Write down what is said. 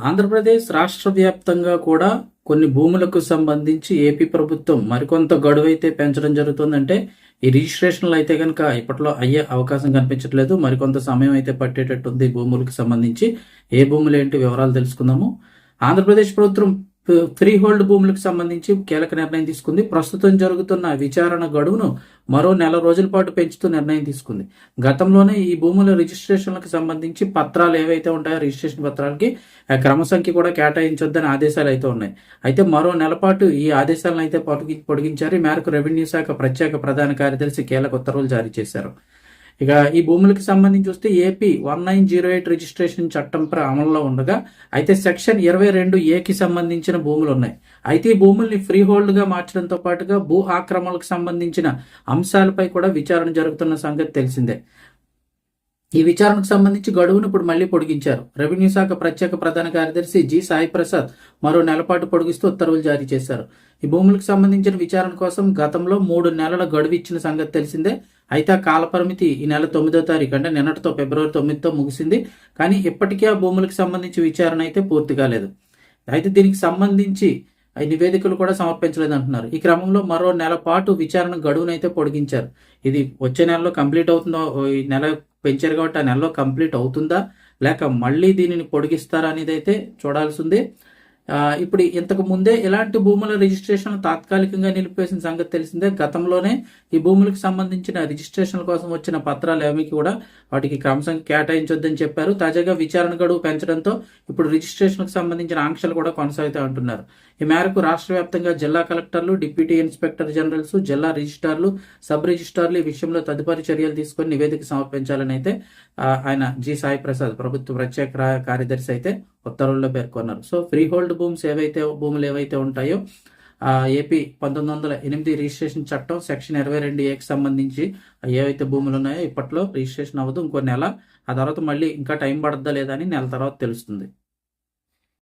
ఆంధ్రప్రదేశ్ రాష్ట్ర వ్యాప్తంగా కూడా కొన్ని భూములకు సంబంధించి ఏపీ ప్రభుత్వం మరికొంత గడువు అయితే పెంచడం జరుగుతుందంటే ఈ రిజిస్ట్రేషన్లు అయితే కనుక ఇప్పట్లో అయ్యే అవకాశం కనిపించట్లేదు. మరికొంత సమయం అయితే పట్టేటట్టుంది భూములకు సంబంధించి. ఏ భూములు ఏంటి వివరాలు తెలుసుకుందాము. ఆంధ్రప్రదేశ్ ప్రభుత్వం ఫ్రీ హోల్డ్ భూములకు సంబంధించి కీలక నిర్ణయం తీసుకుంది. ప్రస్తుతం జరుగుతున్న విచారణ గడువును మరో 4 రోజుల పాటు పెంచుతూ నిర్ణయం తీసుకుంది. గతంలోనే ఈ భూముల రిజిస్ట్రేషన్లకు సంబంధించి పత్రాలు ఏవైతే ఉంటాయో రిజిస్ట్రేషన్ పత్రాలకి క్రమ సంఖ్య కూడా కేటాయించొద్దని ఆదేశాలు అయితే ఉన్నాయి. అయితే మరో నెల పాటు ఈ ఆదేశాలను అయితే పొడిగించారు. ఈ మేరకు రెవెన్యూ శాఖ ప్రత్యేక ప్రధాన కార్యదర్శి కీలక ఉత్తర్వులు జారీ చేశారు. ఇక ఈ భూములకు సంబంధించి వస్తే ఏపీ 1908 రిజిస్ట్రేషన్ చట్టం అమల్లో ఉండగా అయితే సెక్షన్ 22A సంబంధించిన భూములు ఉన్నాయి. అయితే ఈ భూముల్ని ఫ్రీ హోల్డ్ గా మార్చడంతో పాటుగా భూ ఆక్రమణలకు సంబంధించిన అంశాలపై కూడా విచారణ జరుగుతున్న సంగతి తెలిసిందే. ఈ విచారణకు సంబంధించి గడువును ఇప్పుడు మళ్లీ పొడిగించారు. రెవెన్యూ శాఖ ప్రత్యేక ప్రధాన కార్యదర్శి జి సాయి ప్రసాద్ మరో నెలపాటు పొడిగిస్తూ ఉత్తర్వులు జారీ చేశారు. ఈ భూములకు సంబంధించిన విచారణ కోసం గతంలో 3 నెలల గడువు ఇచ్చిన సంగతి తెలిసిందే. అయితే ఆ కాలపరిమితి ఈ నెల 9వ తారీఖు అంటే నిన్నటితో ఫిబ్రవరి 9తో ముగిసింది. కానీ ఇప్పటికీ ఆ భూములకు సంబంధించి విచారణ అయితే పూర్తి కాలేదు. అయితే దీనికి సంబంధించి ఈ నివేదికలు కూడా సమర్పించలేదు అంటున్నారు. ఈ క్రమంలో మరో నెల పాటు విచారణ గడువునైతే పొడిగించారు. ఇది వచ్చే నెలలో కంప్లీట్ అవుతుందో, ఈ నెల పెంచారు కాబట్టి ఆ నెలలో కంప్లీట్ అవుతుందా లేక మళ్ళీ దీనిని పొడిగిస్తారా అనేది అయితే చూడాల్సిందే. ఇప్పుడు ఇంతకు ముందే ఇలాంటి భూముల రిజిస్ట్రేషన్ తాత్కాలికంగా నిలిపివేసిన సంగతి తెలిసిందే. గతంలోనే ఈ భూములకు సంబంధించిన రిజిస్ట్రేషన్ల కోసం వచ్చిన పత్రాలు ఏమి కూడా వాటికి క్రమశంగా కేటాయించొద్దని చెప్పారు. తాజాగా విచారణ గడువు పెంచడంతో ఇప్పుడు రిజిస్ట్రేషన్కు సంబంధించిన ఆంక్షలు కూడా కొనసాగుతూ ఉంటున్నారు. ఈ మేరకు రాష్ట్ర వ్యాప్తంగా జిల్లా కలెక్టర్లు, డిప్యూటీ ఇన్స్పెక్టర్ జనరల్స్, జిల్లా రిజిస్ట్రార్లు, సబ్ రిజిస్ట్రార్లు ఈ విషయంలో తదుపరి చర్యలు తీసుకొని నివేదిక సమర్పించాలని అయితే ఆయన జి సాయి ప్రసాద్ ప్రభుత్వ ప్రత్యేక కార్యదర్శి అయితే ఉత్తర్వుల్లో పేర్కొన్నారు. సో ఫ్రీ హోల్డ్ భూములు ఏవైతే ఉంటాయో ఏపీ 1908 రిజిస్ట్రేషన్ చట్టం సెక్షన్ 22A సంబంధించి ఏవైతే భూములు ఉన్నాయో ఇప్పట్లో రిజిస్ట్రేషన్ అవ్వదు. ఇంకో నెల, ఆ తర్వాత మళ్ళీ ఇంకా టైం పడద్దా లేదా అని నెల తర్వాత తెలుస్తుంది.